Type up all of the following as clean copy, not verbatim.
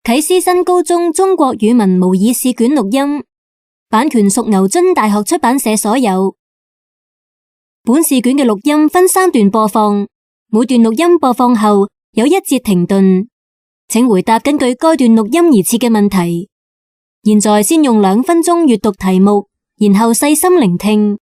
啟思新高中中國語文模擬試卷錄音，版權屬牛津大學出版社所有。本試卷嘅錄音分3段播放，每段錄音播放後有1節停頓，請回答根據該段錄音而設嘅問題。現在先用2分鐘閱讀題目，然後細心聆聽。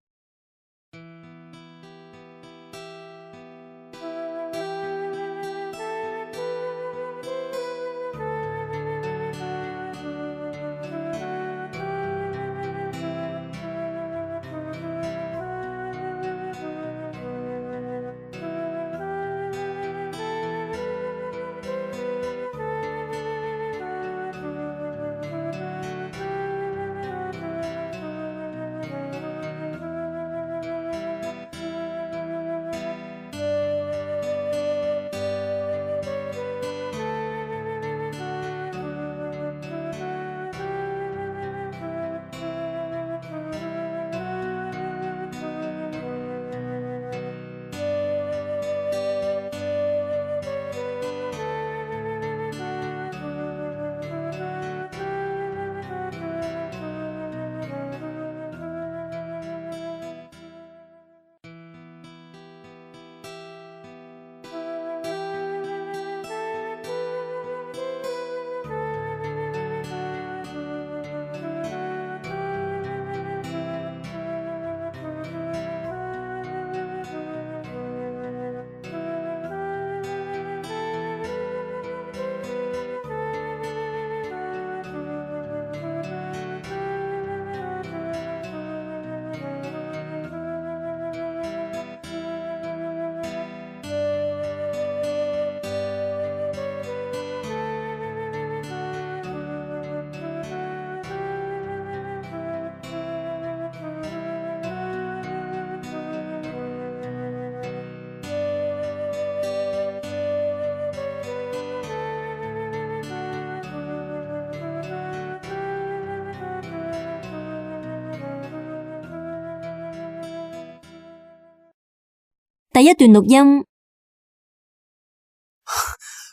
第1段錄音。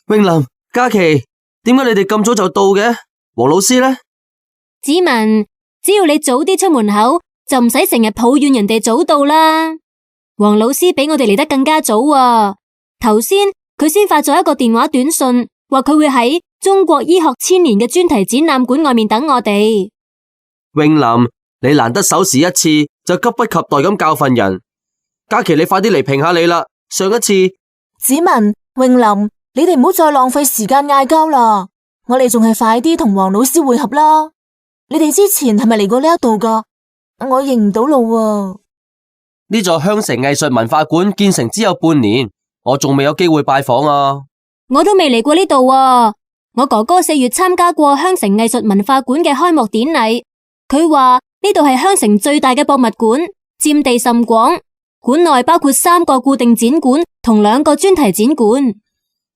詠琳、嘉琪，點解你哋咁早就到嘅？黃老師呢？子文，只要你早啲出門口，就唔使成日抱怨人哋早到啦。黃老師比我哋嚟得更加早啊！頭先佢先發咗一個電話短信，話佢會喺中國醫學1000年嘅專題展覽館外面等我哋。詠琳，你難得守時一次，就急不及待咁教訓人。嘉琪，你快啲嚟評下你啦！上一次，子文、詠琳，你哋唔好再浪費時間嗌交啦！我哋仲係快啲同黃老師會合啦！你哋之前係咪嚟過呢一度噶？我認唔到路啊！呢座香城藝術文化館建成只有半年，我仲未有機會拜訪啊！我都未嚟過呢度啊！我哥哥4月參加過香城藝術文化館嘅開幕典禮，佢話呢度係香城最大嘅博物館，佔地甚廣。館內包括3個固定展館同2個專題展館。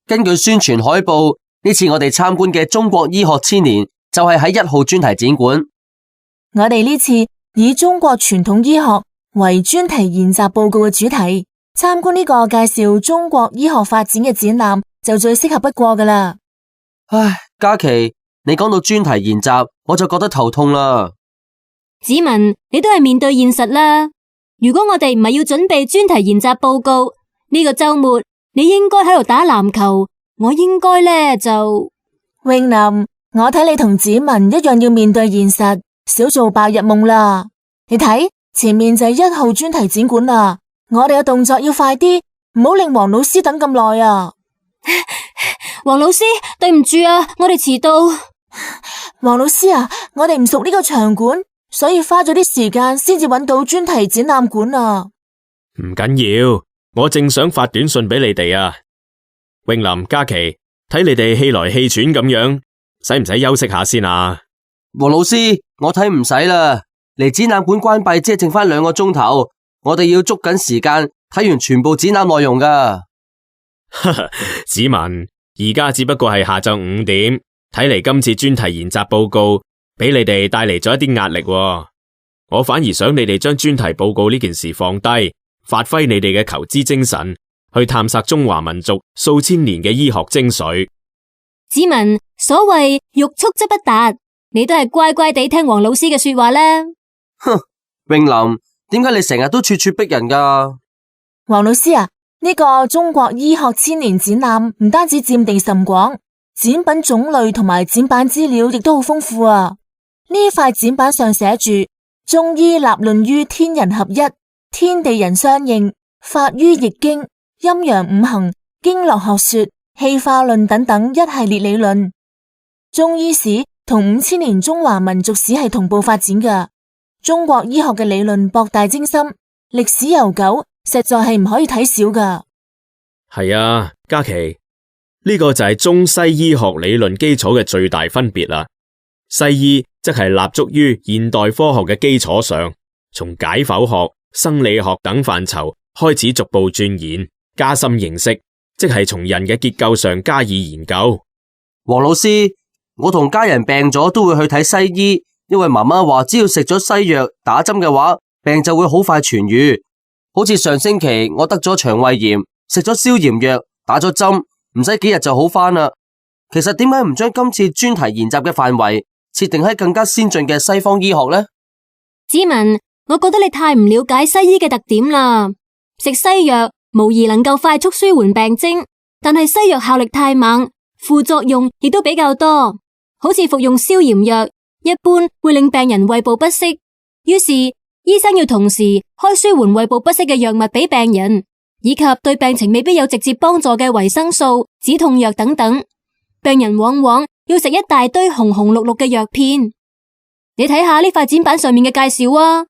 根據宣傳海報，呢次我哋參觀嘅中國醫學1000年就係喺1號專題展館。我哋呢次以中國傳統醫學為專題研習報告嘅主題，參觀呢個介紹中國醫學發展嘅展覽就最適合不過噶啦。唉，嘉琪，你講到專題研習，我就覺得頭痛啦。子文，你都係面對現實啦。如果我哋唔係要準備專題研習報告，呢個周末你應該喺度打籃球，我應該呢就……詠琳，我睇你同子文一樣要面對現實，少做白日夢啦。你睇前面就係1號專題展館啦，我哋嘅動作要快啲，唔好令黃老師等咁耐啊！黃老師，對唔住啊，我哋遲到。黃老師啊，我哋唔熟呢個場館，所以花咗啲時間先至揾到專題展覽館啊！唔緊要，我正想發短信俾你哋啊。詠琳、嘉琪，睇你哋氣來氣喘咁樣，使唔使休息下先啊？黃老師，我睇唔使啦，離展覽館關閉只係剩翻2個鐘頭，我哋要捉緊時間睇完全部展覽內容噶。子文，而家只不過係下晝5點，睇嚟今次專題研習報告俾你哋帶嚟咗一啲壓力喎。我反而想你哋將專題報告呢件事放低，發揮你哋嘅求知精神，去探索中華民族數千年嘅醫學精髓。子文，所謂欲速則不達，你都係乖乖地聽黃老師嘅說話啦。哼，詠琳，點解你成日都處處逼人噶？黃老師啊，呢個中國醫學千年展覽唔單止佔地甚廣，展品種類同埋展板資料亦都好豐富啊。呢塊展板上寫住中醫立論於天人合一、天地人相應、法於易經、陰陽五行、經絡學說、氣化論等等一系列理論。中醫史同5000年中華民族史係同步發展噶。中國醫學嘅理論博大精深，歷史悠久，實在係唔可以睇小噶。係啊，嘉琪，呢個就係中西醫學理論基礎嘅最大分別啦。西醫則係立足於現代科學嘅基礎上，從解剖學、生理學等範疇開始逐步鑽研，加深認識，即係從人嘅結構上加以研究。黃老師，我同家人病咗都會去睇西醫，因為媽媽話只要食咗西藥打針嘅話，病就會好快痊癒。好似上星期我得咗腸胃炎，食咗消炎藥，打咗針，唔使幾日就好返啦。其實點解唔將今次專題研習嘅範圍設定喺更加先進嘅西方醫學呢？子文，我覺得你太唔了解西醫嘅特點啦。食西藥無疑能夠快速舒緩病徵，但係西藥效力太猛，副作用亦都比較多。好似服用消炎藥，一般會令病人胃部不適，於是醫生要同時開舒緩胃部不適嘅藥物俾病人，以及對病情未必有直接幫助嘅維生素、止痛藥等等。病人往往要食一大堆紅紅綠綠嘅藥片。你睇下呢塊展板上面嘅介紹啊，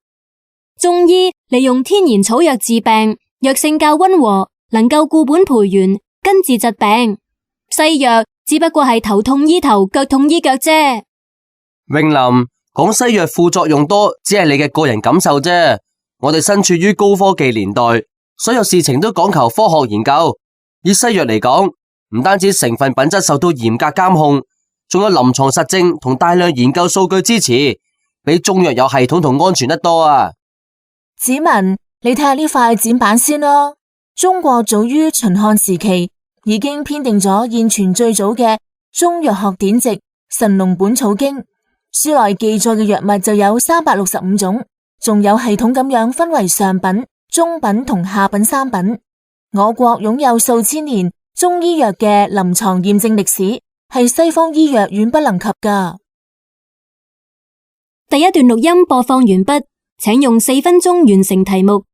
中醫利用天然草藥治病，藥性較溫和，能夠固本培元，根治疾病。西藥只不過係頭痛醫頭，腳痛醫腳啫。詠琳，講西藥副作用多，只係你嘅個人感受啫。我哋身處於高科技年代，所有事情都講求科學研究。以西藥嚟講，唔單止成分品質受到嚴格監控，仲有臨床實證同大量研究數據支持，比中藥有系統同安全得多啊！子文，你睇下呢塊展板先啦。中國早於秦漢時期已經編定咗現存最早嘅中藥學典籍《神農本草經》，書內記載嘅藥物就有365種，仲有系統咁樣分為上品、中品同下品3品。我國擁有數千年中醫藥嘅臨床驗證歷史，係西方醫藥遠不能及噶。第一段錄音播放完畢，請用4分鐘完成題目。